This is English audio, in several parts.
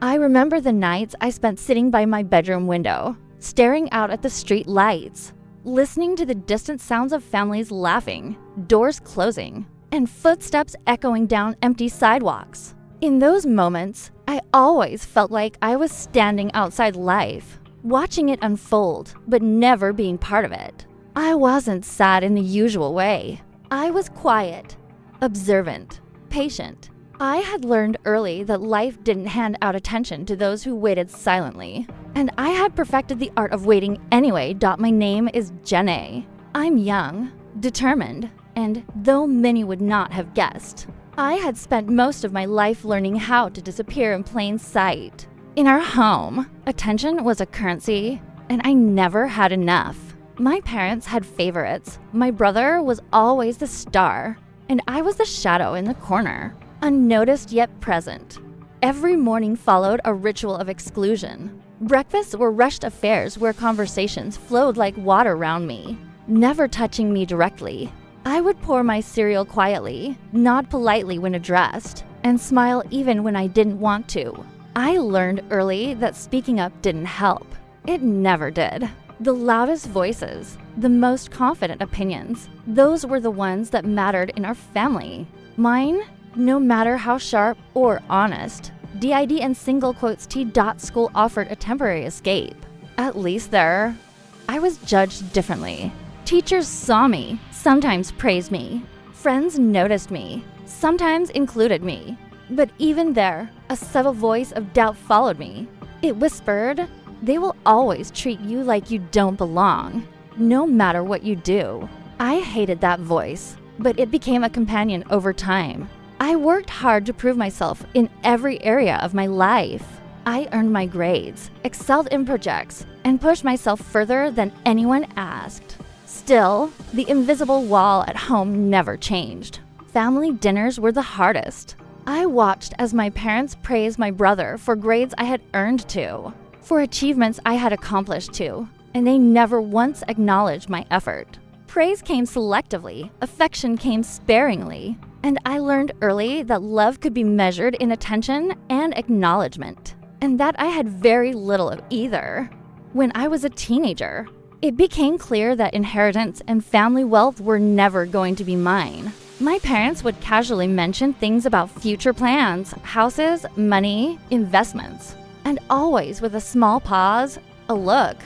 I remember the nights I spent sitting by my bedroom window, staring out at the street lights, listening to the distant sounds of families laughing, doors closing, and footsteps echoing down empty sidewalks. In those moments, I always felt like I was standing outside life, watching it unfold, but never being part of it. I wasn't sad in the usual way. I was quiet, observant, patient. I had learned early that life didn't hand out attention to those who waited silently. And I had perfected the art of waiting anyway. My name is Jenna. I'm young, determined, and though many would not have guessed, I had spent most of my life learning how to disappear in plain sight. In our home, attention was a currency, and I never had enough. My parents had favorites. My brother was always the star, and I was the shadow in the corner, unnoticed yet present. Every morning followed a ritual of exclusion. Breakfasts were rushed affairs where conversations flowed like water around me, never touching me directly. I would pour my cereal quietly, nod politely when addressed, and smile even when I didn't want to. I learned early that speaking up didn't help. It never did. The loudest voices, the most confident opinions, those were the ones that mattered in our family. Mine, no matter how sharp or honest. DID and single quotes T. School offered a temporary escape. At least there, I was judged differently. Teachers saw me, sometimes praised me. Friends noticed me, sometimes included me. But even there, a subtle voice of doubt followed me. It whispered, "They will always treat you like you don't belong, no matter what you do." I hated that voice, but it became a companion over time. I worked hard to prove myself in every area of my life. I earned my grades, excelled in projects, and pushed myself further than anyone asked. Still, the invisible wall at home never changed. Family dinners were the hardest. I watched as my parents praised my brother for grades I had earned to, for achievements I had accomplished too, and they never once acknowledged my effort. Praise came selectively, affection came sparingly, and I learned early that love could be measured in attention and acknowledgement, and that I had very little of either. When I was a teenager, it became clear that inheritance and family wealth were never going to be mine. My parents would casually mention things about future plans, houses, money, investments, and always with a small pause, a look,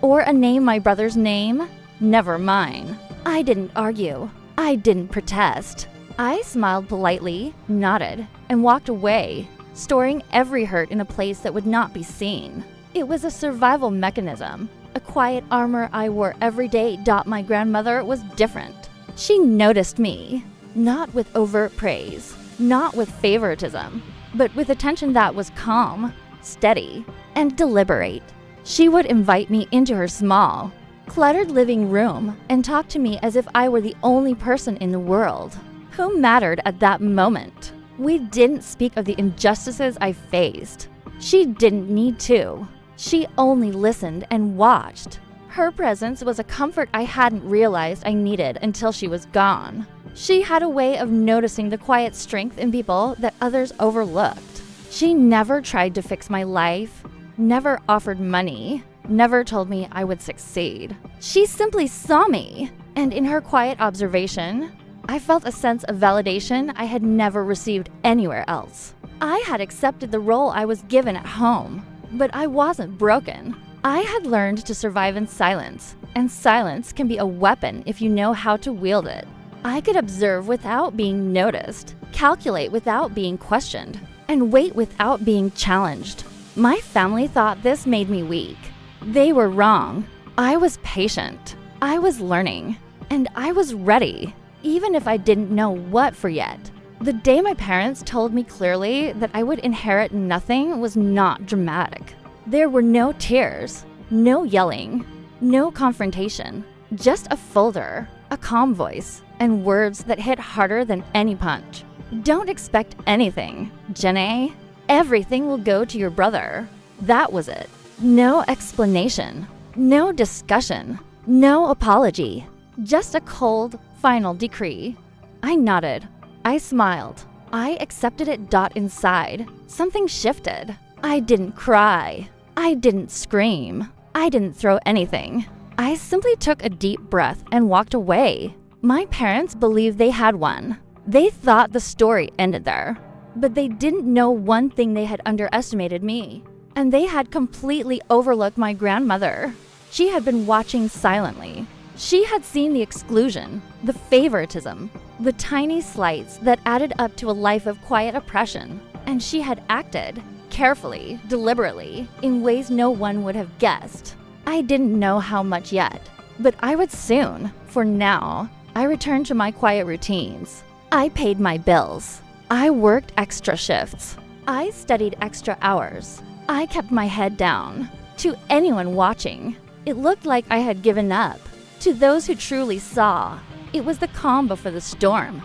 or a name my brother's name, never mine. I didn't argue. I didn't protest. I smiled politely, nodded, and walked away, storing every hurt in a place that would not be seen. It was a survival mechanism, a quiet armor I wore every day. My grandmother was different. She noticed me, not with overt praise, not with favoritism, but with attention that was calm, steady, and deliberate. She would invite me into her small, cluttered living room and talk to me as if I were the only person in the world who mattered at that moment. We didn't speak of the injustices I faced. She didn't need to. She only listened and watched. Her presence was a comfort I hadn't realized I needed until she was gone. She had a way of noticing the quiet strength in people that others overlooked. She never tried to fix my life, never offered money, never told me I would succeed. She simply saw me, and in her quiet observation, I felt a sense of validation I had never received anywhere else. I had accepted the role I was given at home, but I wasn't broken. I had learned to survive in silence, and silence can be a weapon if you know how to wield it. I could observe without being noticed, calculate without being questioned, and wait without being challenged. My family thought this made me weak. They were wrong. I was patient. I was learning, and I was ready, even if I didn't know what for yet. The day my parents told me clearly that I would inherit nothing was not dramatic. There were no tears, no yelling, no confrontation, just a folder, a calm voice, and words that hit harder than any punch. Don't expect anything, Jenna. Everything will go to your brother. That was it. No explanation, no discussion, no apology, just a cold, final decree. I nodded. I smiled. I accepted it. Inside, something shifted. I didn't cry. I didn't scream. I didn't throw anything. I simply took a deep breath and walked away. My parents believed they had won. They thought the story ended there. But they didn't know one thing: they had underestimated me. And they had completely overlooked my grandmother. She had been watching silently. She had seen the exclusion, the favoritism, the tiny slights that added up to a life of quiet oppression. And she had acted, carefully, deliberately, in ways no one would have guessed. I didn't know how much yet, but I would soon. For now, I returned to my quiet routines. I paid my bills. I worked extra shifts. I studied extra hours. I kept my head down. To anyone watching, it looked like I had given up. To those who truly saw, it was the calm before the storm.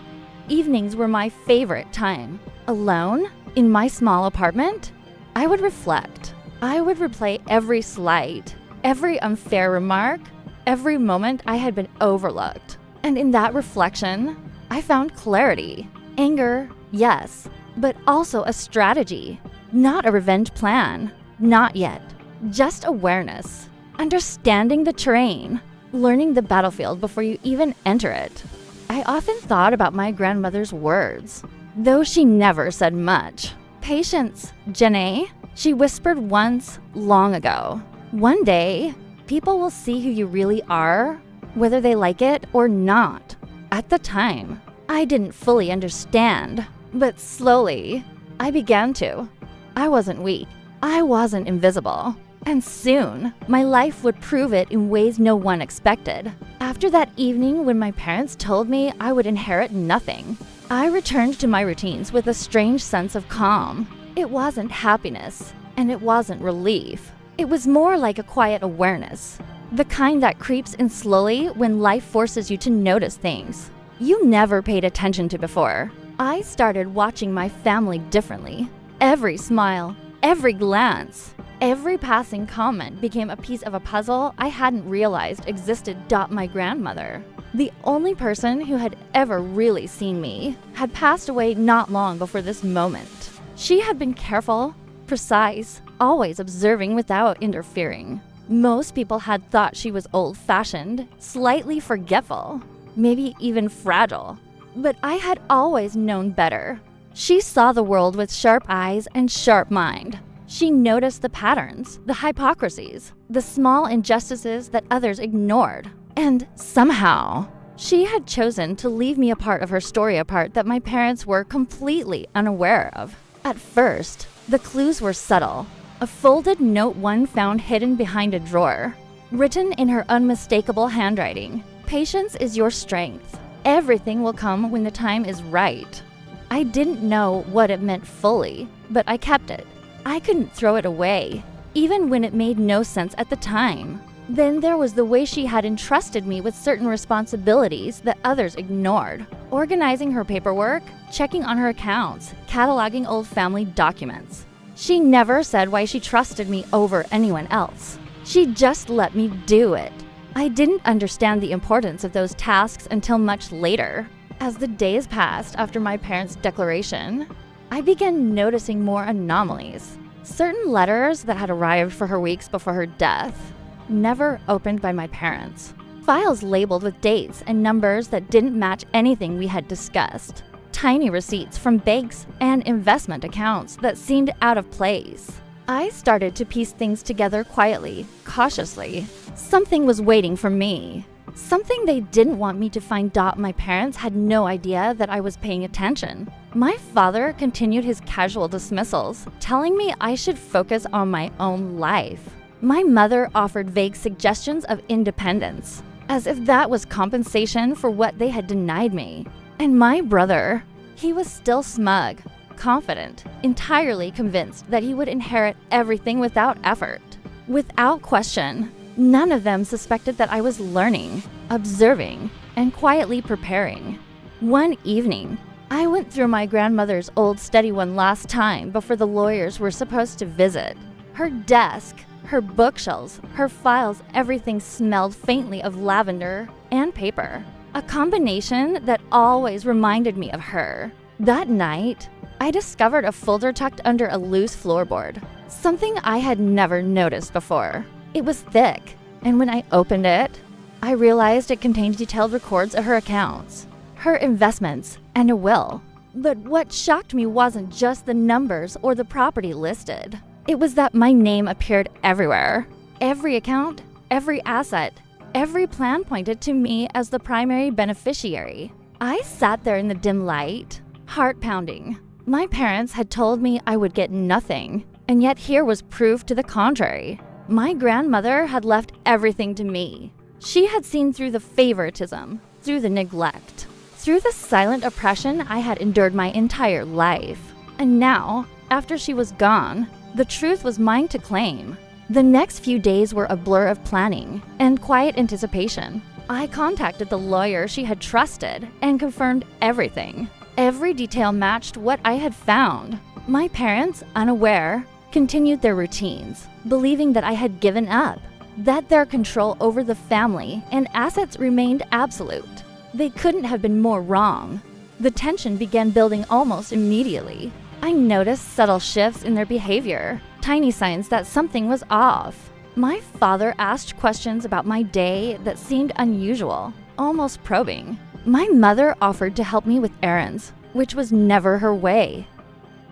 Evenings were my favorite time. Alone, in my small apartment, I would reflect. I would replay every slight, every unfair remark, every moment I had been overlooked. And in that reflection, I found clarity. Anger, yes, but also a strategy. Not a revenge plan. Not yet. Just awareness. Understanding the terrain. Learning the battlefield before you even enter it. I often thought about my grandmother's words, though she never said much. Patience, Jenny, she whispered once long ago. One day, people will see who you really are, whether they like it or not. At the time, I didn't fully understand, but slowly, I began to. I wasn't weak. I wasn't invisible. And soon, my life would prove it in ways no one expected. After that evening when my parents told me I would inherit nothing, I returned to my routines with a strange sense of calm. It wasn't happiness, and it wasn't relief. It was more like a quiet awareness, the kind that creeps in slowly when life forces you to notice things you never paid attention to before. I started watching my family differently. Every smile, every glance, every passing comment became a piece of a puzzle I hadn't realized existed. My grandmother, the only person who had ever really seen me, had passed away not long before this moment. She had been careful, precise, always observing without interfering. Most people had thought she was old-fashioned, slightly forgetful, maybe even fragile. But I had always known better. She saw the world with sharp eyes and sharp mind. She noticed the patterns, the hypocrisies, the small injustices that others ignored. And somehow, she had chosen to leave me a part of her story, a part that my parents were completely unaware of. At first, the clues were subtle. A folded note one found hidden behind a drawer, written in her unmistakable handwriting. Patience is your strength. Everything will come when the time is right. I didn't know what it meant fully, but I kept it. I couldn't throw it away, even when it made no sense at the time. Then there was the way she had entrusted me with certain responsibilities that others ignored. Organizing her paperwork, checking on her accounts, cataloging old family documents. She never said why she trusted me over anyone else. She just let me do it. I didn't understand the importance of those tasks until much later. As the days passed after my parents' declaration, I began noticing more anomalies. Certain letters that had arrived for her weeks before her death, never opened by my parents. Files labeled with dates and numbers that didn't match anything we had discussed. Tiny receipts from banks and investment accounts that seemed out of place. I started to piece things together quietly, cautiously. Something was waiting for me. Something they didn't want me to find. My parents had no idea that I was paying attention. My father continued his casual dismissals, telling me I should focus on my own life. My mother offered vague suggestions of independence, as if that was compensation for what they had denied me. And my brother, he was still smug, confident, entirely convinced that he would inherit everything without effort. Without question, none of them suspected that I was learning, observing, and quietly preparing. One evening, I went through my grandmother's old study one last time before the lawyers were supposed to visit. Her desk, her bookshelves, her files, everything smelled faintly of lavender and paper. A combination that always reminded me of her. That night, I discovered a folder tucked under a loose floorboard, something I had never noticed before. It was thick, and when I opened it, I realized it contained detailed records of her accounts, her investments, and a will. But what shocked me wasn't just the numbers or the property listed. It was that my name appeared everywhere. Every account, every asset, every plan pointed to me as the primary beneficiary. I sat there in the dim light, heart pounding. My parents had told me I would get nothing, and yet here was proof to the contrary. My grandmother had left everything to me. She had seen through the favoritism, through the neglect, through the silent oppression I had endured my entire life. And now, after she was gone, the truth was mine to claim. The next few days were a blur of planning and quiet anticipation. I contacted the lawyer she had trusted and confirmed everything. Every detail matched what I had found. My parents, unaware, continued their routines, believing that I had given up, that their control over the family and assets remained absolute. They couldn't have been more wrong. The tension began building almost immediately. I noticed subtle shifts in their behavior, tiny signs that something was off. My father asked questions about my day that seemed unusual, almost probing. My mother offered to help me with errands, which was never her way.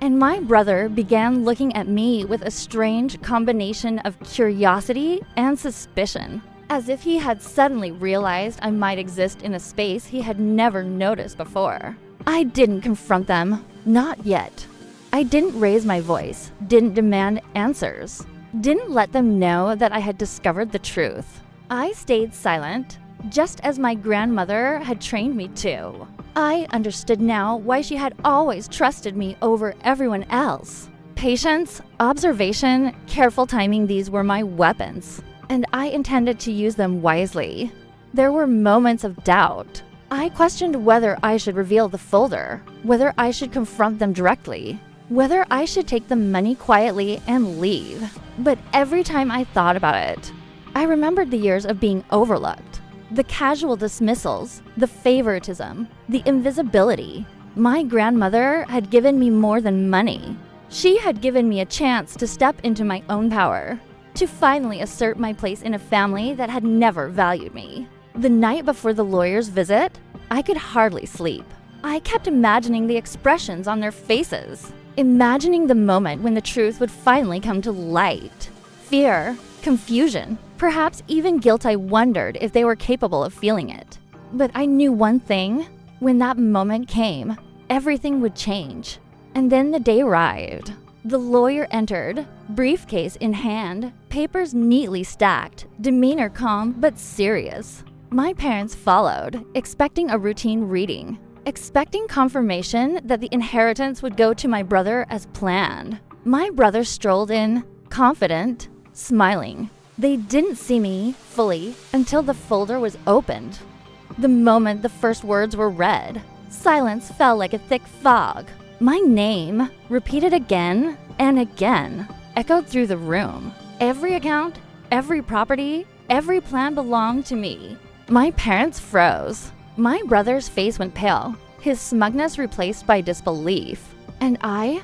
And my brother began looking at me with a strange combination of curiosity and suspicion, as if he had suddenly realized I might exist in a space he had never noticed before. I didn't confront them, not yet. I didn't raise my voice, didn't demand answers, didn't let them know that I had discovered the truth. I stayed silent, just as my grandmother had trained me to. I understood now why she had always trusted me over everyone else. Patience, observation, careful timing, these were my weapons, and I intended to use them wisely. There were moments of doubt. I questioned whether I should reveal the folder, whether I should confront them directly, whether I should take the money quietly and leave. But every time I thought about it, I remembered the years of being overlooked, the casual dismissals, the favoritism, the invisibility. My grandmother had given me more than money. She had given me a chance to step into my own power, to finally assert my place in a family that had never valued me. The night before the lawyer's visit, I could hardly sleep. I kept imagining the expressions on their faces, imagining the moment when the truth would finally come to light. Fear, confusion, perhaps even guilt. I wondered if they were capable of feeling it. But I knew one thing: when that moment came, everything would change. And then the day arrived. The lawyer entered, briefcase in hand, papers neatly stacked, demeanor calm but serious. My parents followed, expecting a routine reading, expecting confirmation that the inheritance would go to my brother as planned. My brother strolled in, confident, smiling. They didn't see me fully until the folder was opened. The moment the first words were read, silence fell like a thick fog. My name, repeated again and again, echoed through the room. Every account, every property, every plan belonged to me. My parents froze. My brother's face went pale, his smugness replaced by disbelief. And I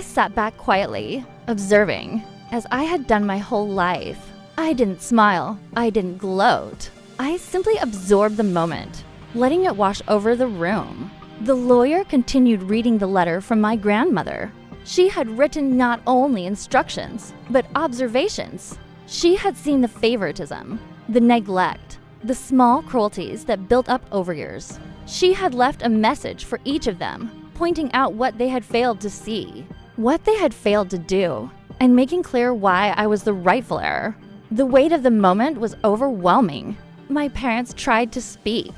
sat back quietly, observing, as I had done my whole life. I didn't smile. I didn't gloat. I simply absorbed the moment, letting it wash over the room. The lawyer continued reading the letter from my grandmother. She had written not only instructions, but observations. She had seen the favoritism, the neglect, the small cruelties that built up over years. She had left a message for each of them, pointing out what they had failed to see, what they had failed to do, and making clear why I was the rightful heir. The weight of the moment was overwhelming. My parents tried to speak,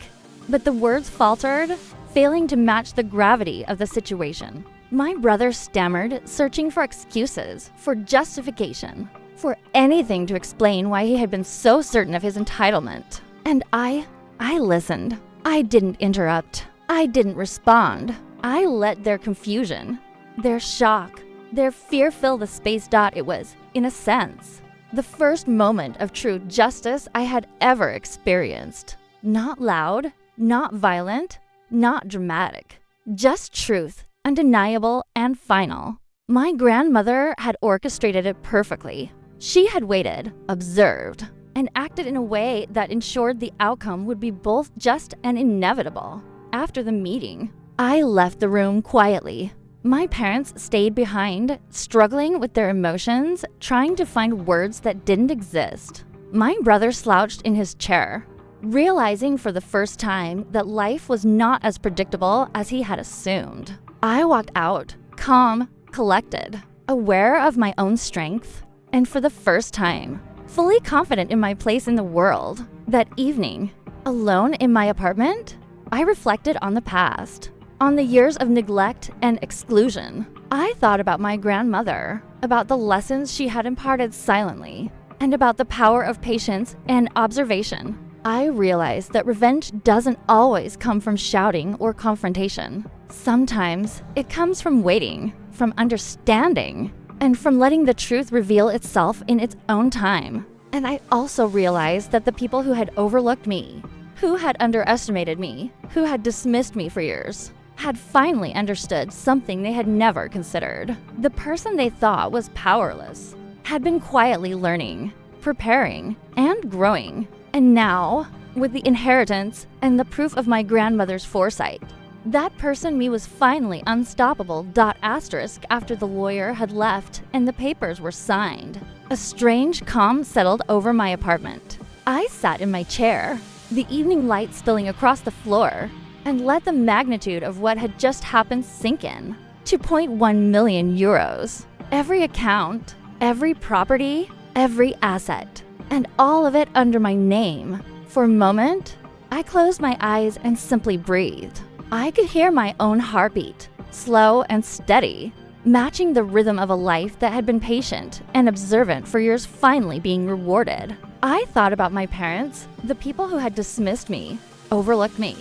but the words faltered, failing to match the gravity of the situation. My brother stammered, searching for excuses, for justification, for anything to explain why he had been so certain of his entitlement. And I listened. I didn't interrupt. I didn't respond. I let their confusion, their shock, their fear fill the space. It was, in a sense, the first moment of true justice I had ever experienced. Not loud, not violent, not dramatic. Just truth, undeniable, and final. My grandmother had orchestrated it perfectly. She had waited, observed, and acted in a way that ensured the outcome would be both just and inevitable. After the meeting, I left the room quietly. My parents stayed behind, struggling with their emotions, trying to find words that didn't exist. My brother slouched in his chair, realizing for the first time that life was not as predictable as he had assumed. I walked out, calm, collected, aware of my own strength, and for the first time, fully confident in my place in the world. That evening, alone in my apartment, I reflected on the past, on the years of neglect and exclusion. I thought about my grandmother, about the lessons she had imparted silently, and about the power of patience and observation. I realized that revenge doesn't always come from shouting or confrontation. Sometimes it comes from waiting, from understanding, and from letting the truth reveal itself in its own time. And I also realized that the people who had overlooked me, who had underestimated me, who had dismissed me for years, had finally understood something they had never considered. The person they thought was powerless had been quietly learning, preparing, and growing. And now, with the inheritance and the proof of my grandmother's foresight, that person me was finally unstoppable. After the lawyer had left and the papers were signed, a strange calm settled over my apartment. I sat in my chair, the evening light spilling across the floor, and let the magnitude of what had just happened sink in. 2.1 million euros. Every account, every property, every asset, and all of it under my name. For a moment, I closed my eyes and simply breathed. I could hear my own heartbeat, slow and steady, matching the rhythm of a life that had been patient and observant for years finally being rewarded. I thought about my parents, the people who had dismissed me, overlooked me,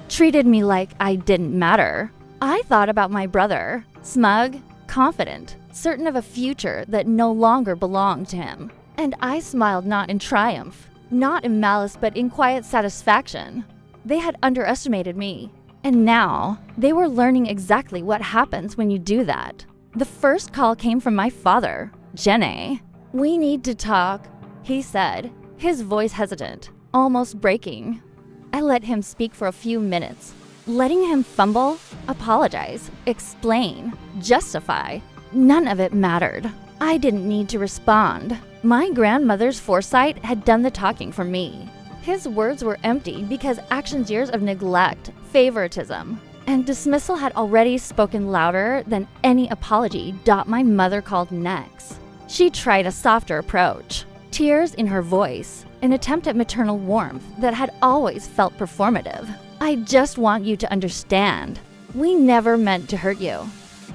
treated me like I didn't matter. I thought about my brother, smug, confident, certain of a future that no longer belonged to him. And I smiled not in triumph, not in malice, but in quiet satisfaction. They had underestimated me, and now they were learning exactly what happens when you do that. The first call came from my father, Jenny. "We need to talk," he said, his voice hesitant, almost breaking. I let him speak for a few minutes, letting him fumble, apologize, explain, justify. None of it mattered. I didn't need to respond. My grandmother's foresight had done the talking for me. His words were empty because actions years of neglect, favoritism, and dismissal had already spoken louder than any apology. My mother called next. She tried a softer approach, tears in her voice, an attempt at maternal warmth that had always felt performative. "I just want you to understand. We never meant to hurt you."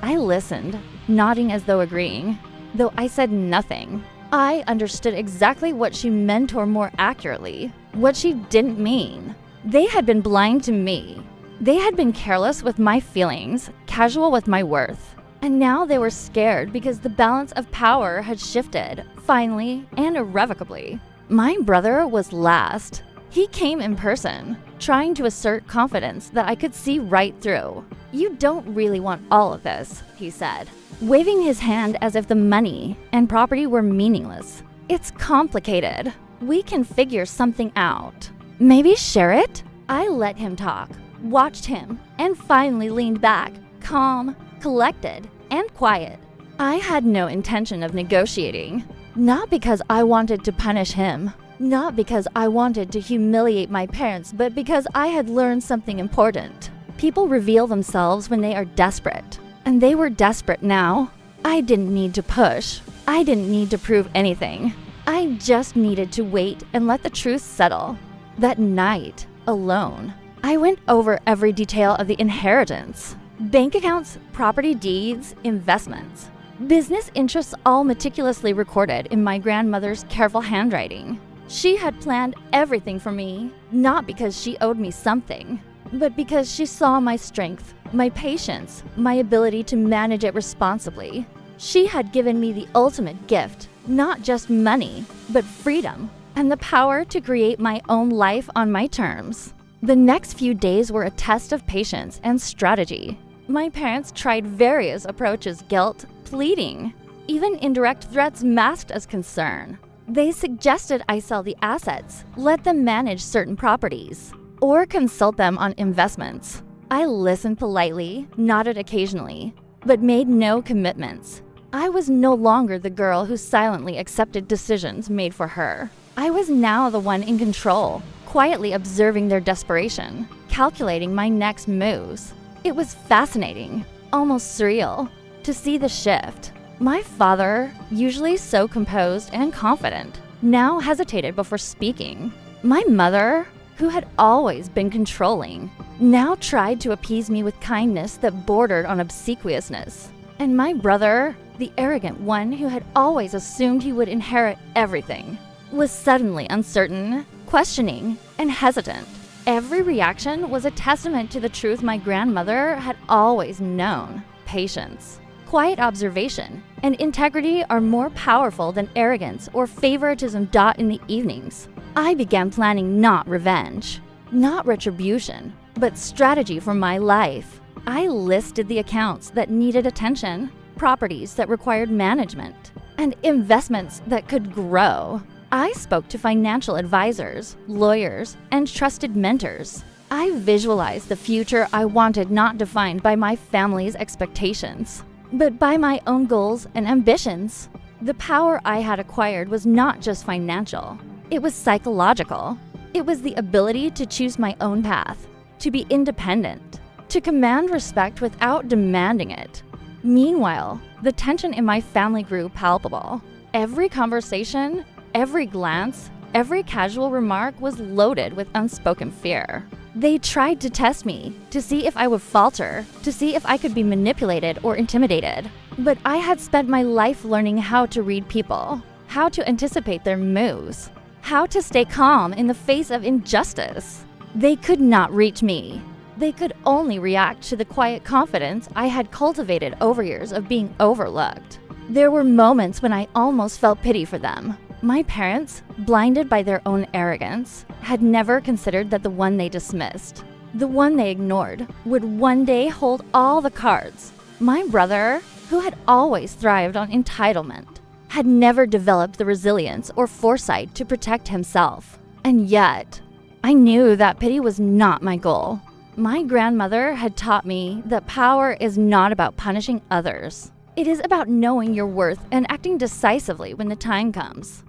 I listened, nodding as though agreeing, though I said nothing. I understood exactly what she meant, or more accurately, what she didn't mean. They had been blind to me. They had been careless with my feelings, casual with my worth. And now they were scared because the balance of power had shifted, finally and irrevocably. My brother was last. He came in person, trying to assert confidence that I could see right through. "You don't really want all of this," he said, waving his hand as if the money and property were meaningless. "It's complicated. We can figure something out. Maybe share it?" I let him talk, watched him, and finally leaned back, calm, collected, and quiet. I had no intention of negotiating, not because I wanted to punish him, not because I wanted to humiliate my parents, but because I had learned something important. People reveal themselves when they are desperate. And they were desperate now. I didn't need to push. I didn't need to prove anything. I just needed to wait and let the truth settle. That night, alone, I went over every detail of the inheritance. Bank accounts, property deeds, investments. Business interests all meticulously recorded in my grandmother's careful handwriting. She had planned everything for me, not because she owed me something, but because she saw my strength, my patience, my ability to manage it responsibly. She had given me the ultimate gift, not just money, but freedom and the power to create my own life on my terms. The next few days were a test of patience and strategy. My parents tried various approaches: guilt, pleading, even indirect threats masked as concern. They suggested I sell the assets, let them manage certain properties, or consult them on investments. I listened politely, nodded occasionally, but made no commitments. I was no longer the girl who silently accepted decisions made for her. I was now the one in control, quietly observing their desperation, calculating my next moves. It was fascinating, almost surreal, to see the shift. My father, usually so composed and confident, now hesitated before speaking. My mother, who had always been controlling, now tried to appease me with kindness that bordered on obsequiousness. And my brother, the arrogant one who had always assumed he would inherit everything, was suddenly uncertain, questioning, and hesitant. Every reaction was a testament to the truth my grandmother had always known: patience, quiet observation, and integrity are more powerful than arrogance or favoritism. In the evenings, I began planning not revenge, not retribution, but strategy for my life. I listed the accounts that needed attention, properties that required management, and investments that could grow. I spoke to financial advisors, lawyers, and trusted mentors. I visualized the future I wanted, not defined by my family's expectations, but by my own goals and ambitions. The power I had acquired was not just financial. It was psychological. It was the ability to choose my own path, to be independent, to command respect without demanding it. Meanwhile, the tension in my family grew palpable. Every conversation, every glance, every casual remark was loaded with unspoken fear. They tried to test me, to see if I would falter, to see if I could be manipulated or intimidated. But I had spent my life learning how to read people, how to anticipate their moves, how to stay calm in the face of injustice. They could not reach me. They could only react to the quiet confidence I had cultivated over years of being overlooked. There were moments when I almost felt pity for them. My parents, blinded by their own arrogance, had never considered that the one they dismissed, the one they ignored, would one day hold all the cards. My brother, who had always thrived on entitlement, had never developed the resilience or foresight to protect himself. And yet, I knew that pity was not my goal. My grandmother had taught me that power is not about punishing others. It is about knowing your worth and acting decisively when the time comes.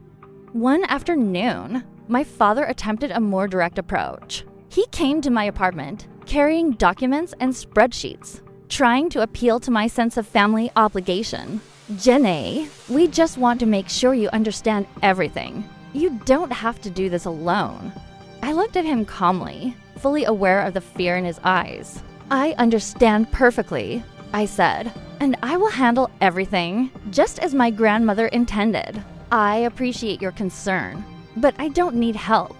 One afternoon, my father attempted a more direct approach. He came to my apartment, carrying documents and spreadsheets, trying to appeal to my sense of family obligation. "Jenny, we just want to make sure you understand everything. You don't have to do this alone." I looked at him calmly, fully aware of the fear in his eyes. "I understand perfectly," I said, "and I will handle everything just as my grandmother intended. I appreciate your concern, but I don't need help."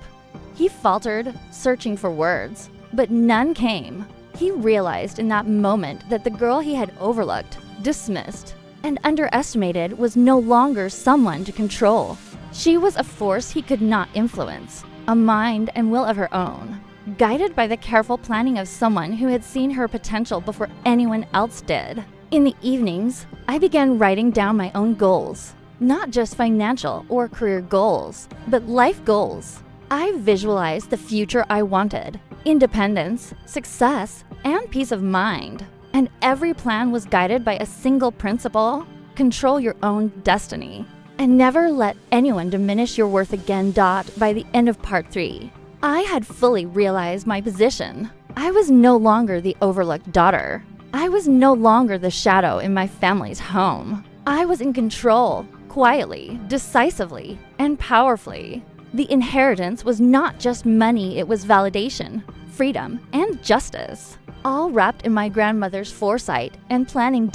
He faltered, searching for words, but none came. He realized in that moment that the girl he had overlooked, dismissed, and underestimated was no longer someone to control. She was a force he could not influence, a mind and will of her own, guided by the careful planning of someone who had seen her potential before anyone else did. In the evenings, I began writing down my own goals. Not just financial or career goals, but life goals. I visualized the future I wanted: independence, success, and peace of mind. And every plan was guided by a single principle: control your own destiny. And never let anyone diminish your worth again. By the end of part 3, I had fully realized my position. I was no longer the overlooked daughter. I was no longer the shadow in my family's home. I was in control, quietly, decisively, and powerfully. The inheritance was not just money, it was validation, freedom, and justice, all wrapped in my grandmother's foresight and planning.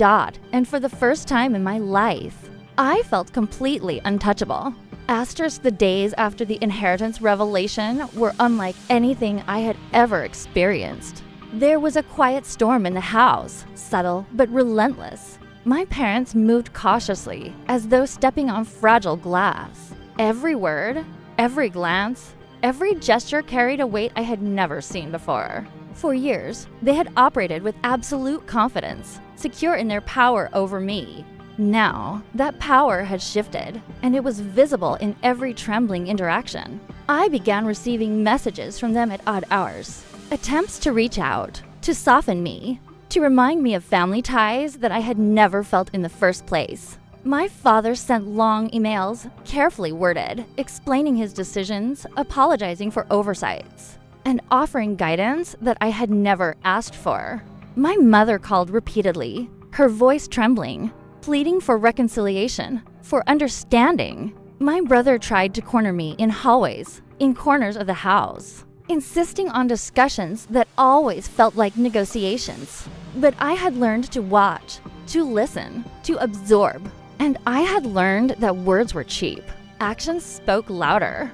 And for the first time in my life, I felt completely untouchable. The days after the inheritance revelation were unlike anything I had ever experienced. There was a quiet storm in the house, subtle but relentless. My parents moved cautiously, as though stepping on fragile glass. Every word, every glance, every gesture carried a weight I had never seen before. For years, they had operated with absolute confidence, secure in their power over me. Now, that power had shifted, and it was visible in every trembling interaction. I began receiving messages from them at odd hours, attempts to reach out, to soften me, to remind me of family ties that I had never felt in the first place. My father sent long emails, carefully worded, explaining his decisions, apologizing for oversights, and offering guidance that I had never asked for. My mother called repeatedly, her voice trembling, pleading for reconciliation, for understanding. My brother tried to corner me in hallways, in corners of the house, insisting on discussions that always felt like negotiations. But I had learned to watch, to listen, to absorb, and I had learned that words were cheap. Actions spoke louder.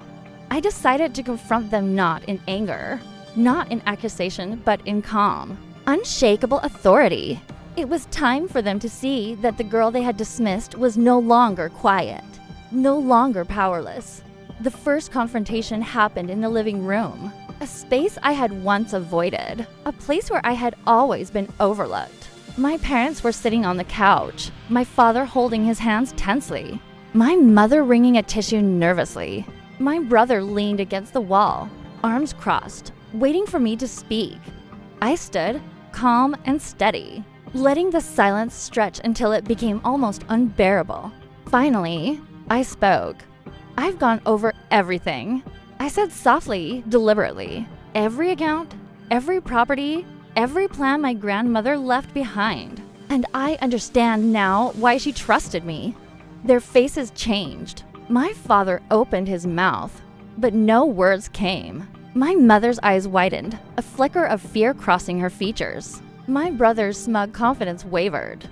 I decided to confront them not in anger, not in accusation, but in calm, unshakable authority. It was time for them to see that the girl they had dismissed was no longer quiet, no longer powerless. The first confrontation happened in the living room, a space I had once avoided, a place where I had always been overlooked. My parents were sitting on the couch, my father holding his hands tensely, my mother wringing a tissue nervously. My brother leaned against the wall, arms crossed, waiting for me to speak. I stood, calm and steady, letting the silence stretch until it became almost unbearable. Finally, I spoke. I've gone over everything. I said softly, deliberately. Every account, every property, every plan my grandmother left behind. And I understand now why she trusted me. Their faces changed. My father opened his mouth, but no words came. My mother's eyes widened, a flicker of fear crossing her features. My brother's smug confidence wavered.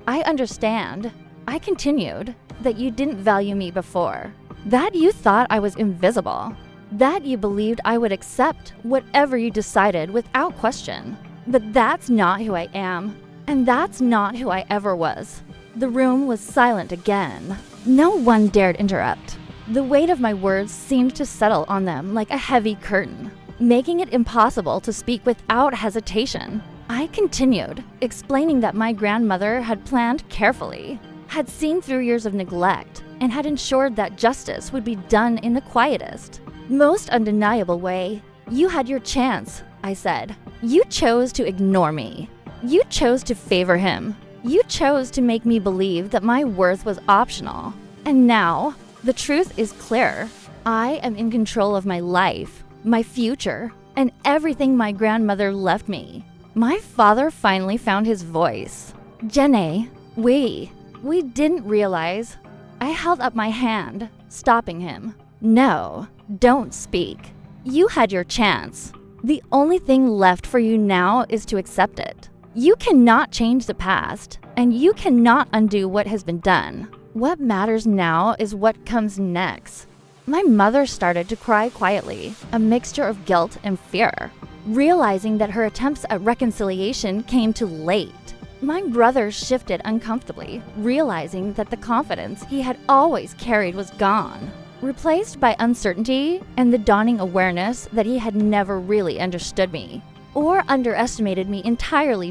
I understand, I continued, that you didn't value me before, that you thought I was invisible, that you believed I would accept whatever you decided without question. But that's not who I am, and that's not who I ever was. The room was silent again. No one dared interrupt. The weight of my words seemed to settle on them like a heavy curtain, making it impossible to speak without hesitation. I continued, explaining that my grandmother had planned carefully, had seen through years of neglect, and had ensured that justice would be done in the quietest, most undeniable way. You had your chance, I said. You chose to ignore me. You chose to favor him. You chose to make me believe that my worth was optional. And now, the truth is clear. I am in control of my life, my future, and everything my grandmother left me. My father finally found his voice. Jenny, we didn't realize. I held up my hand, stopping him. No, don't speak. You had your chance. The only thing left for you now is to accept it. You cannot change the past, and you cannot undo what has been done. What matters now is what comes next. My mother started to cry quietly, a mixture of guilt and fear, realizing that her attempts at reconciliation came too late. My brother shifted uncomfortably, realizing that the confidence he had always carried was gone, replaced by uncertainty and the dawning awareness that he had never really understood me, or underestimated me entirely.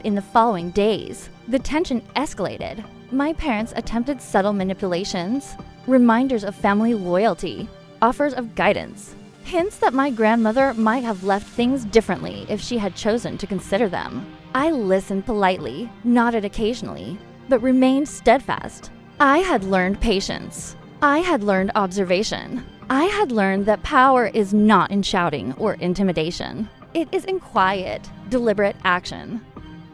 In the following days, the tension escalated. My parents attempted subtle manipulations, reminders of family loyalty, offers of guidance, hints that my grandmother might have left things differently if she had chosen to consider them. I listened politely, nodded occasionally, but remained steadfast. I had learned patience. I had learned observation. I had learned that power is not in shouting or intimidation. It is in quiet, deliberate action.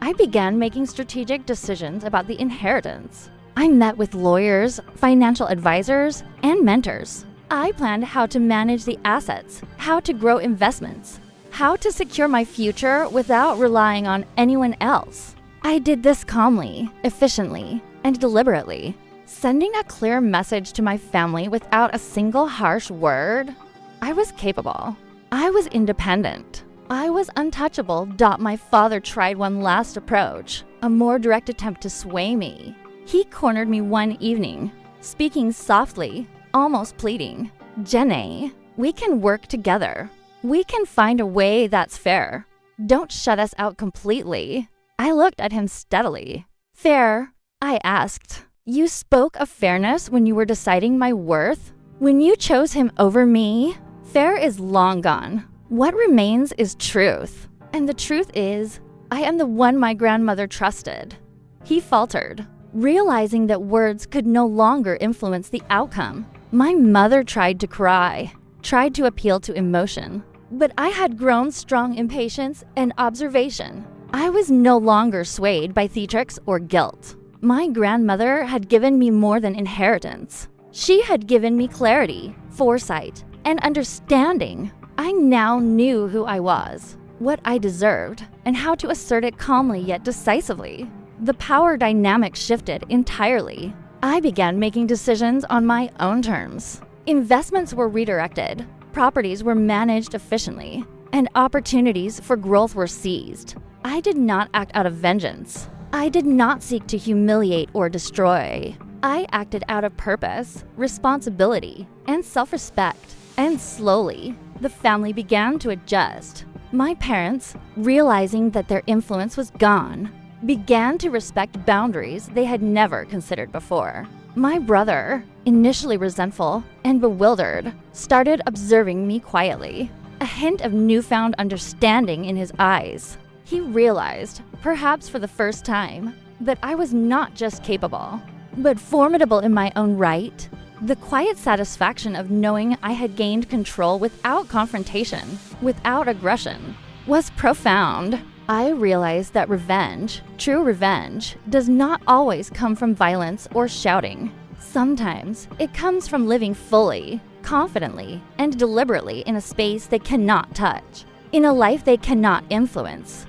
I began making strategic decisions about the inheritance. I met with lawyers, financial advisors, and mentors. I planned how to manage the assets, how to grow investments, how to secure my future without relying on anyone else. I did this calmly, efficiently, and deliberately, sending a clear message to my family without a single harsh word. I was capable. I was independent. I was untouchable. My father tried one last approach, a more direct attempt to sway me. He cornered me one evening, speaking softly, almost pleading. Jenny, we can work together. We can find a way that's fair. Don't shut us out completely." I looked at him steadily. "Fair?" I asked. "You spoke of fairness when you were deciding my worth? When you chose him over me? Fair is long gone. What remains is truth. And the truth is, I am the one my grandmother trusted." He faltered, realizing that words could no longer influence the outcome. My mother tried to cry, tried to appeal to emotion, but I had grown strong in patience and observation. I was no longer swayed by theatrics or guilt. My grandmother had given me more than inheritance. She had given me clarity, foresight, and understanding. I now knew who I was, what I deserved, and how to assert it calmly yet decisively. The power dynamic shifted entirely. I began making decisions on my own terms. Investments were redirected, properties were managed efficiently, and opportunities for growth were seized. I did not act out of vengeance. I did not seek to humiliate or destroy. I acted out of purpose, responsibility, and self-respect. And slowly, the family began to adjust. My parents, realizing that their influence was gone, began to respect boundaries they had never considered before. My brother, initially resentful and bewildered, started observing me quietly, a hint of newfound understanding in his eyes. He realized, perhaps for the first time, that I was not just capable, but formidable in my own right. The quiet satisfaction of knowing I had gained control without confrontation, without aggression, was profound. I realized that revenge, true revenge, does not always come from violence or shouting. Sometimes it comes from living fully, confidently, and deliberately in a space they cannot touch, in a life they cannot influence.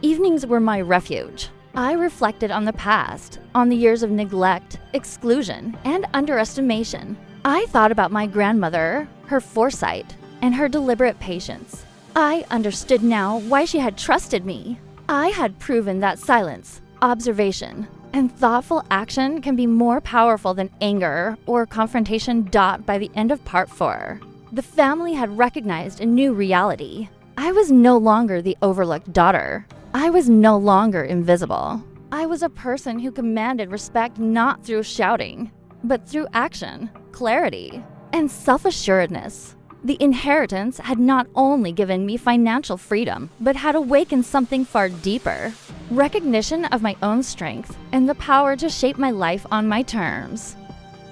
Evenings were my refuge. I reflected on the past, on the years of neglect, exclusion, and underestimation. I thought about my grandmother, her foresight, and her deliberate patience. I understood now why she had trusted me. I had proven that silence, observation, and thoughtful action can be more powerful than anger or confrontation. By the end of part 4, the family had recognized a new reality. I was no longer the overlooked daughter. I was no longer invisible. I was a person who commanded respect not through shouting, but through action, clarity, and self-assuredness. The inheritance had not only given me financial freedom, but had awakened something far deeper: recognition of my own strength and the power to shape my life on my terms.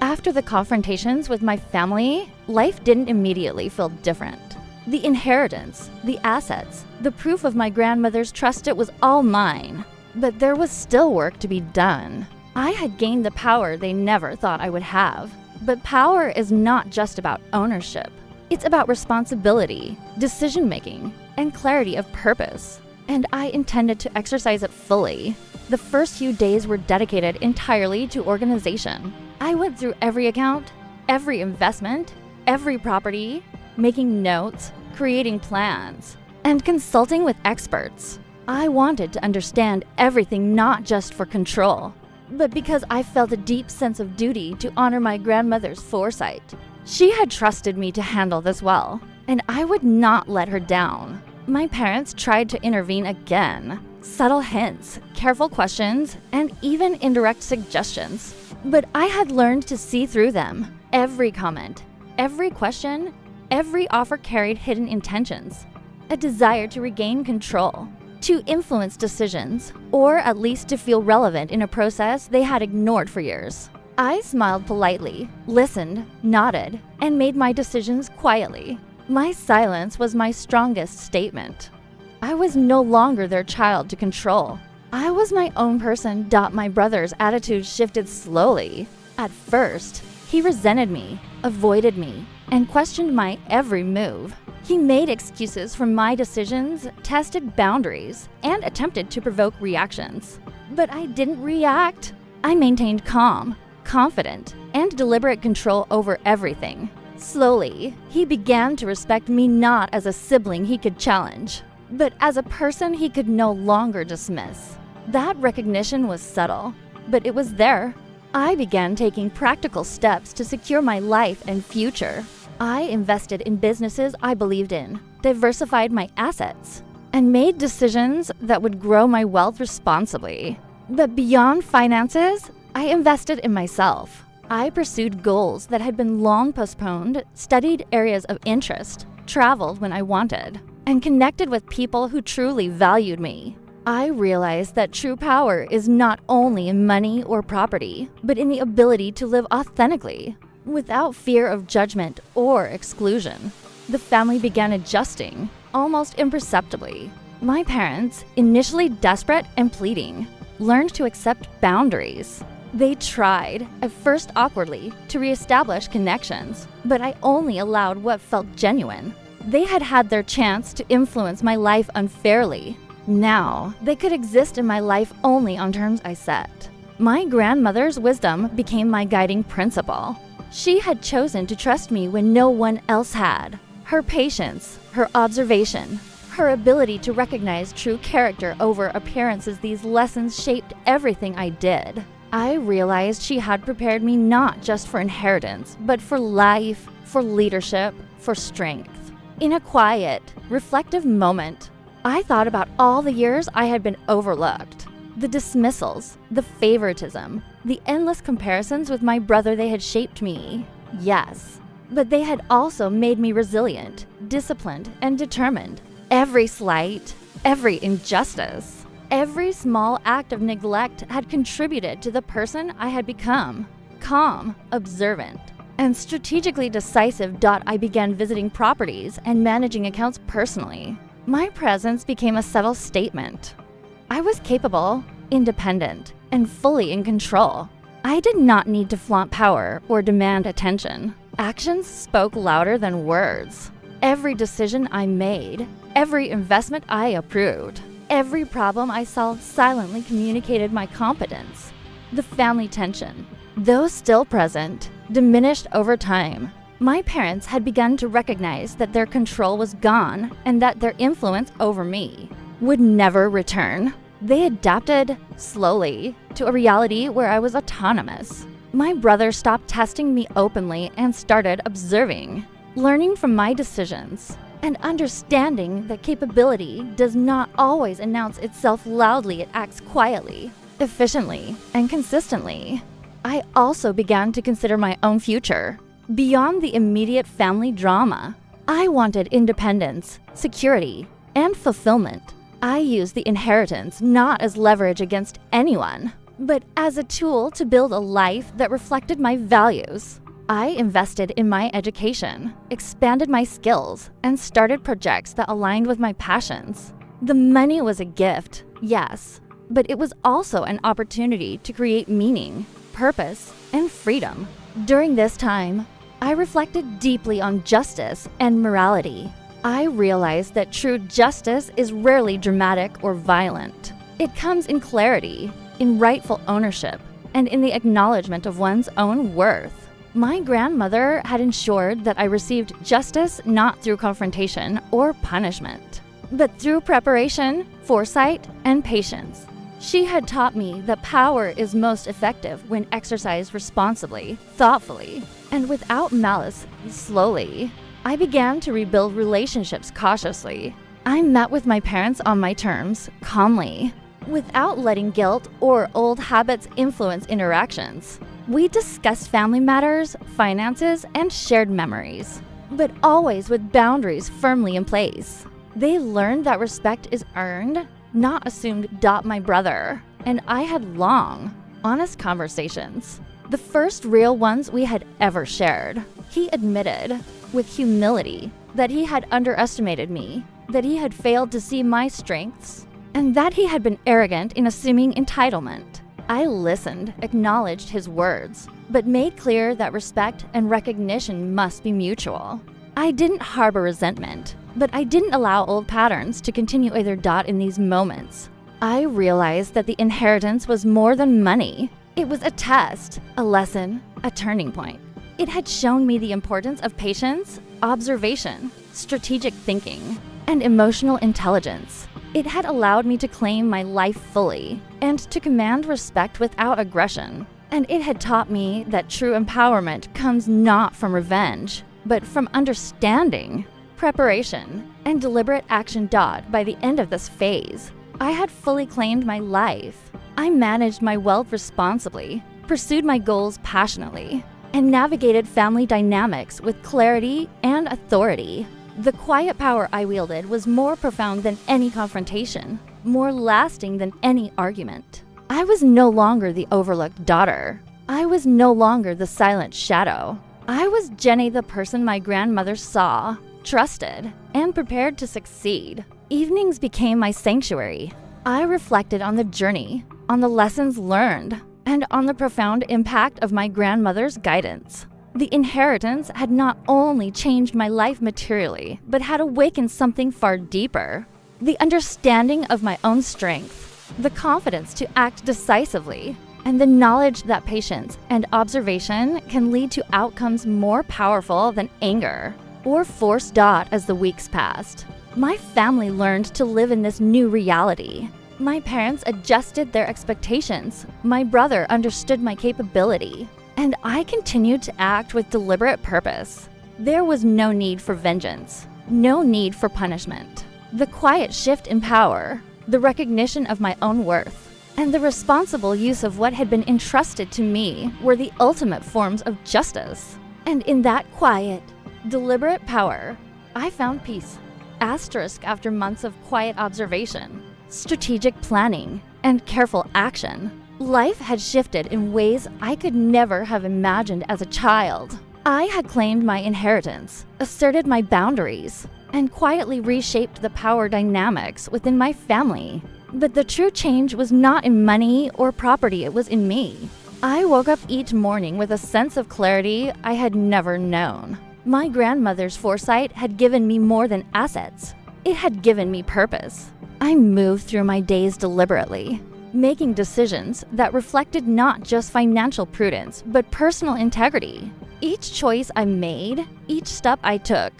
After the confrontations with my family, life didn't immediately feel different. The inheritance, the assets, the proof of my grandmother's trust, it was all mine. But there was still work to be done. I had gained the power they never thought I would have. But power is not just about ownership. It's about responsibility, decision-making, and clarity of purpose. And I intended to exercise it fully. The first few days were dedicated entirely to organization. I went through every account, every investment, every property, making notes, creating plans, and consulting with experts. I wanted to understand everything, not just for control, but because I felt a deep sense of duty to honor my grandmother's foresight. She had trusted me to handle this well, and I would not let her down. My parents tried to intervene again. Subtle hints, careful questions, and even indirect suggestions. But I had learned to see through them. Every comment, every question, every offer carried hidden intentions, a desire to regain control, to influence decisions, or at least to feel relevant in a process they had ignored for years. I smiled politely, listened, nodded, and made my decisions quietly. My silence was my strongest statement. I was no longer their child to control. I was my own person. My brother's attitude shifted slowly. At first, he resented me, avoided me, and questioned my every move. He made excuses for my decisions, tested boundaries, and attempted to provoke reactions. But I didn't react. I maintained calm, confident, and deliberate control over everything. Slowly, he began to respect me not as a sibling he could challenge, but as a person he could no longer dismiss. That recognition was subtle, but it was there. I began taking practical steps to secure my life and future. I invested in businesses I believed in, diversified my assets, and made decisions that would grow my wealth responsibly. But beyond finances, I invested in myself. I pursued goals that had been long postponed, studied areas of interest, traveled when I wanted, and connected with people who truly valued me. I realized that true power is not only in money or property, but in the ability to live authentically, without fear of judgment or exclusion. The family began adjusting, almost imperceptibly. My parents, initially desperate and pleading, learned to accept boundaries. They tried, at first awkwardly, to reestablish connections, but I only allowed what felt genuine. They had had their chance to influence my life unfairly. Now, they could exist in my life only on terms I set. My grandmother's wisdom became my guiding principle. She had chosen to trust me when no one else had. Her patience, her observation, her ability to recognize true character over appearances, these lessons shaped everything I did. I realized she had prepared me not just for inheritance, but for life, for leadership, for strength. In a quiet, reflective moment, I thought about all the years I had been overlooked. The dismissals, the favoritism, the endless comparisons with my brother. They had shaped me, yes, but they had also made me resilient, disciplined, and determined. Every slight, every injustice, every small act of neglect had contributed to the person I had become. Calm, observant, and strategically decisive. I began visiting properties and managing accounts personally. My presence became a subtle statement. I was capable, independent, and fully in control. I did not need to flaunt power or demand attention. Actions spoke louder than words. Every decision I made, every investment I approved, every problem I solved silently communicated my competence. The family tension, though still present, diminished over time. My parents had begun to recognize that their control was gone and that their influence over me would never return. They adapted, slowly, to a reality where I was autonomous. My brother stopped testing me openly and started observing, learning from my decisions, and understanding that capability does not always announce itself loudly. It acts quietly, efficiently, and consistently. I also began to consider my own future. Beyond the immediate family drama, I wanted independence, security, and fulfillment. I used the inheritance not as leverage against anyone, but as a tool to build a life that reflected my values. I invested in my education, expanded my skills, and started projects that aligned with my passions. The money was a gift, yes, but it was also an opportunity to create meaning, purpose, and freedom. During this time, I reflected deeply on justice and morality. I realized that true justice is rarely dramatic or violent. It comes in clarity, in rightful ownership, and in the acknowledgement of one's own worth. My grandmother had ensured that I received justice not through confrontation or punishment, but through preparation, foresight, and patience. She had taught me that power is most effective when exercised responsibly, thoughtfully, and without malice. Slowly, I began to rebuild relationships cautiously. I met with my parents on my terms, calmly, without letting guilt or old habits influence interactions. We discussed family matters, finances, and shared memories, but always with boundaries firmly in place. They learned that respect is earned, not assumed. My brother and I had long, honest conversations, the first real ones we had ever shared. He admitted, with humility, that he had underestimated me, that he had failed to see my strengths, and that he had been arrogant in assuming entitlement. I listened, acknowledged his words, but made clear that respect and recognition must be mutual. I didn't harbor resentment, but I didn't allow old patterns to continue either. In these moments, I realized that the inheritance was more than money. It was a test, a lesson, a turning point. It had shown me the importance of patience, observation, strategic thinking, and emotional intelligence. It had allowed me to claim my life fully and to command respect without aggression. And it had taught me that true empowerment comes not from revenge, but from understanding. preparation, and deliberate action. By the end of this phase, I had fully claimed my life. I managed my wealth responsibly, pursued my goals passionately, and navigated family dynamics with clarity and authority. The quiet power I wielded was more profound than any confrontation, more lasting than any argument. I was no longer the overlooked daughter. I was no longer the silent shadow. I was Jenny, the person my grandmother saw, trusted, and prepared to succeed. Evenings became my sanctuary. I reflected on the journey, on the lessons learned, and on the profound impact of my grandmother's guidance. The inheritance had not only changed my life materially, but had awakened something far deeper. The understanding of my own strength, the confidence to act decisively, and the knowledge that patience and observation can lead to outcomes more powerful than anger or force. As the weeks passed, my family learned to live in this new reality. My parents adjusted their expectations. My brother understood my capability, and I continued to act with deliberate purpose. There was no need for vengeance, no need for punishment. The quiet shift in power, the recognition of my own worth, and the responsible use of what had been entrusted to me were the ultimate forms of justice. And in that quiet, deliberate power, I found peace. After months of quiet observation, strategic planning, and careful action, life had shifted in ways I could never have imagined as a child. I had claimed my inheritance, asserted my boundaries, and quietly reshaped the power dynamics within my family. But the true change was not in money or property, it was in me. I woke up each morning with a sense of clarity I had never known. My grandmother's foresight had given me more than assets. It had given me purpose. I moved through my days deliberately, making decisions that reflected not just financial prudence, but personal integrity. Each choice I made, each step I took,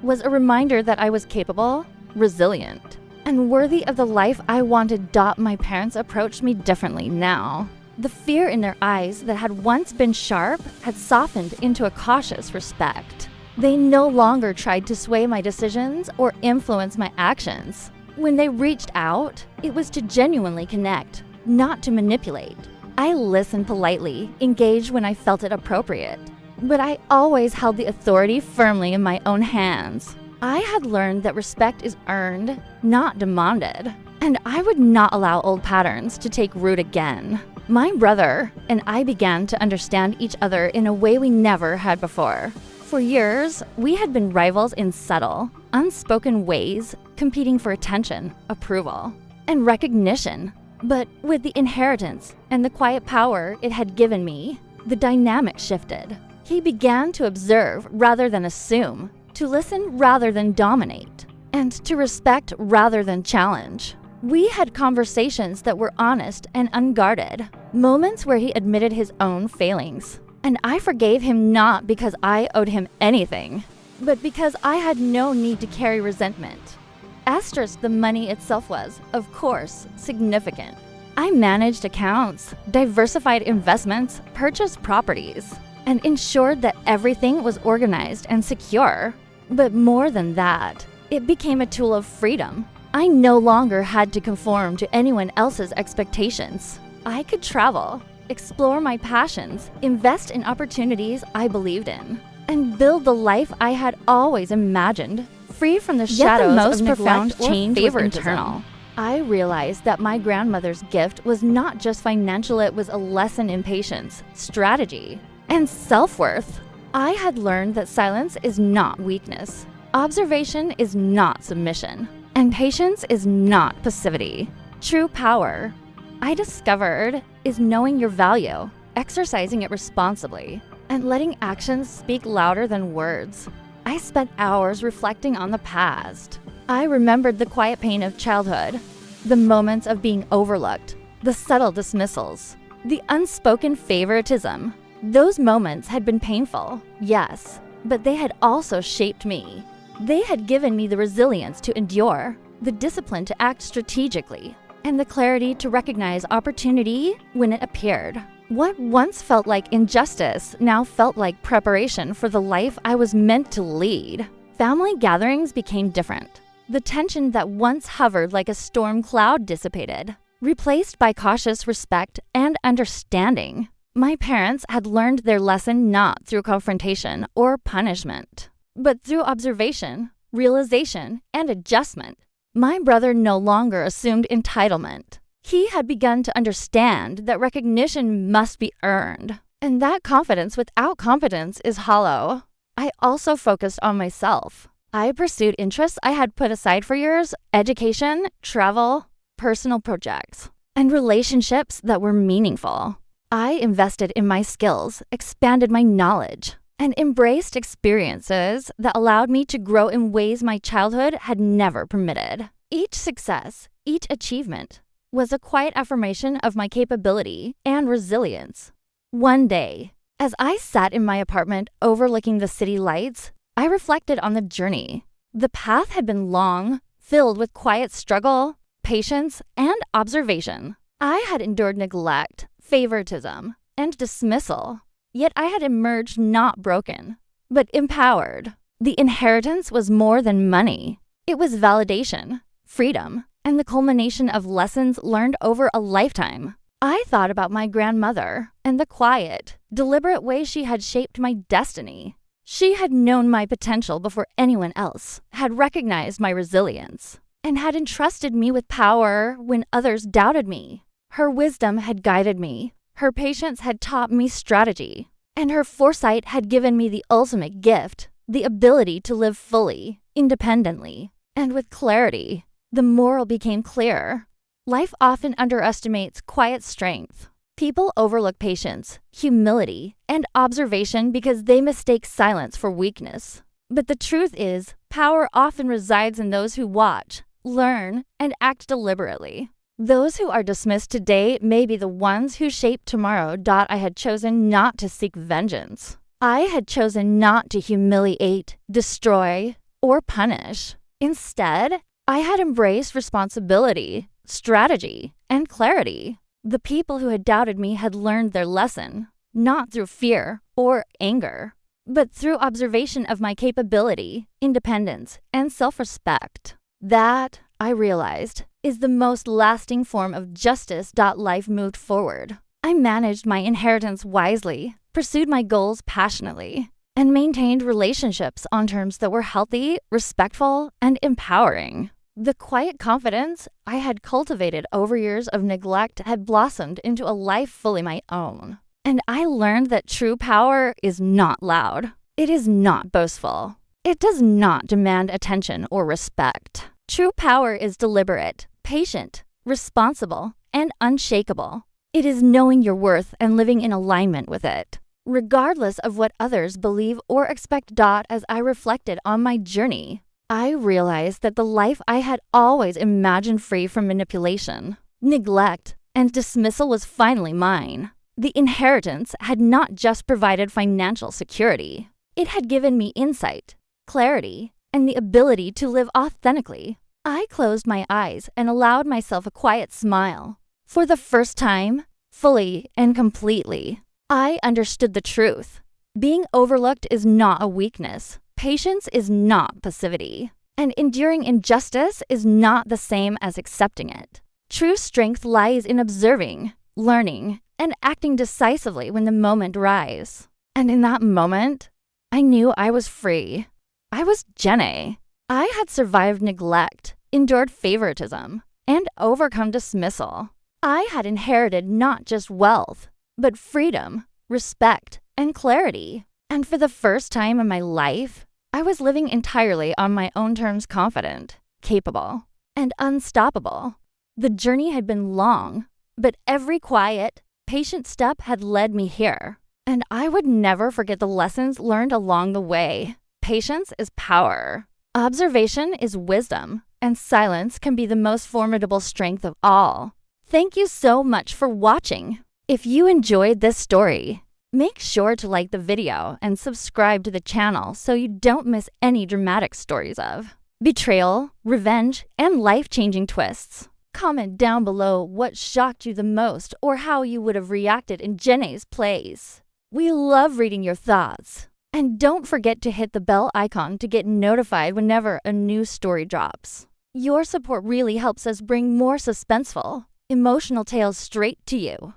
was a reminder that I was capable, resilient, and worthy of the life I wanted. My parents approached me differently now. The fear in their eyes that had once been sharp had softened into a cautious respect. They no longer tried to sway my decisions or influence my actions. When they reached out, it was to genuinely connect, not to manipulate. I listened politely, engaged when I felt it appropriate, but I always held the authority firmly in my own hands. I had learned that respect is earned, not demanded, and I would not allow old patterns to take root again. My brother and I began to understand each other in a way we never had before. For years, we had been rivals in subtle, unspoken ways, competing for attention, approval, and recognition. But with the inheritance and the quiet power it had given me, the dynamic shifted. He began to observe rather than assume, to listen rather than dominate, and to respect rather than challenge. We had conversations that were honest and unguarded, moments where he admitted his own failings. And I forgave him not because I owed him anything, but because I had no need to carry resentment. The money itself was, of course, significant. I managed accounts, diversified investments, purchased properties, and ensured that everything was organized and secure. But more than that, it became a tool of freedom. I no longer had to conform to anyone else's expectations. I could travel, explore my passions, invest in opportunities I believed in, and build the life I had always imagined, free from the shadows of neglect. The most profound change was internal. I realized that my grandmother's gift was not just financial, it was a lesson in patience, strategy, and self-worth. I had learned that silence is not weakness, observation is not submission, and patience is not passivity. True power, I discovered, is knowing your value, exercising it responsibly, and letting actions speak louder than words. I spent hours reflecting on the past. I remembered the quiet pain of childhood, the moments of being overlooked, the subtle dismissals, the unspoken favoritism. Those moments had been painful, yes, but they had also shaped me. They had given me the resilience to endure, the discipline to act strategically, and the clarity to recognize opportunity when it appeared. What once felt like injustice now felt like preparation for the life I was meant to lead. Family gatherings became different. The tension that once hovered like a storm cloud dissipated, replaced by cautious respect and understanding. My parents had learned their lesson not through confrontation or punishment, but through observation, realization, and adjustment. My brother no longer assumed entitlement. He had begun to understand that recognition must be earned, and that confidence without competence is hollow. I also focused on myself. I pursued interests I had put aside for years: education, travel, personal projects, and relationships that were meaningful. I invested in my skills, expanded my knowledge, and embraced experiences that allowed me to grow in ways my childhood had never permitted. Each success, each achievement, was a quiet affirmation of my capability and resilience. One day, as I sat in my apartment overlooking the city lights, I reflected on the journey. The path had been long, filled with quiet struggle, patience, and observation. I had endured neglect, favoritism, and dismissal, yet I had emerged not broken, but empowered. The inheritance was more than money. It was validation, freedom, and the culmination of lessons learned over a lifetime. I thought about my grandmother and the quiet, deliberate way she had shaped my destiny. She had known my potential before anyone else, had recognized my resilience, and had entrusted me with power when others doubted me. Her wisdom had guided me, her patience had taught me strategy, and her foresight had given me the ultimate gift, the ability to live fully, independently, and with clarity. The moral became clear. Life often underestimates quiet strength. People overlook patience, humility, and observation because they mistake silence for weakness. But the truth is, power often resides in those who watch, learn, and act deliberately. Those who are dismissed today may be the ones who shape tomorrow. I had chosen not to seek vengeance. I had chosen not to humiliate, destroy, or punish. Instead, I had embraced responsibility, strategy, and clarity. The people who had doubted me had learned their lesson, not through fear or anger, but through observation of my capability, independence, and self-respect. That, I realized, is the most lasting form of justice. Life moved forward. I managed my inheritance wisely, pursued my goals passionately, and maintained relationships on terms that were healthy, respectful, and empowering. The quiet confidence I had cultivated over years of neglect had blossomed into a life fully my own. And I learned that true power is not loud. It is not boastful. It does not demand attention or respect. True power is deliberate, patient, responsible, and unshakable. It is knowing your worth and living in alignment with it, regardless of what others believe or expect. As I reflected on my journey, I realized that the life I had always imagined free from manipulation, neglect, and dismissal was finally mine. The inheritance had not just provided financial security. It had given me insight, clarity, and the ability to live authentically. I closed my eyes and allowed myself a quiet smile. For the first time, fully and completely, I understood the truth. Being overlooked is not a weakness. Patience is not passivity, and enduring injustice is not the same as accepting it. True strength lies in observing, learning, and acting decisively when the moment arrives. And in that moment, I knew I was free. I was Jenny. I had survived neglect, endured favoritism, and overcome dismissal. I had inherited not just wealth, but freedom, respect, and clarity. And for the first time in my life, I was living entirely on my own terms, confident, capable, and unstoppable. The journey had been long, but every quiet, patient step had led me here. And I would never forget the lessons learned along the way. Patience is power. Observation is wisdom, and silence can be the most formidable strength of all. Thank you so much for watching. If you enjoyed this story, make sure to like the video and subscribe to the channel so you don't miss any dramatic stories of betrayal, revenge, and life-changing twists. Comment down below what shocked you the most or how you would have reacted in Jenny's place. We love reading your thoughts. And don't forget to hit the bell icon to get notified whenever a new story drops. Your support really helps us bring more suspenseful, emotional tales straight to you.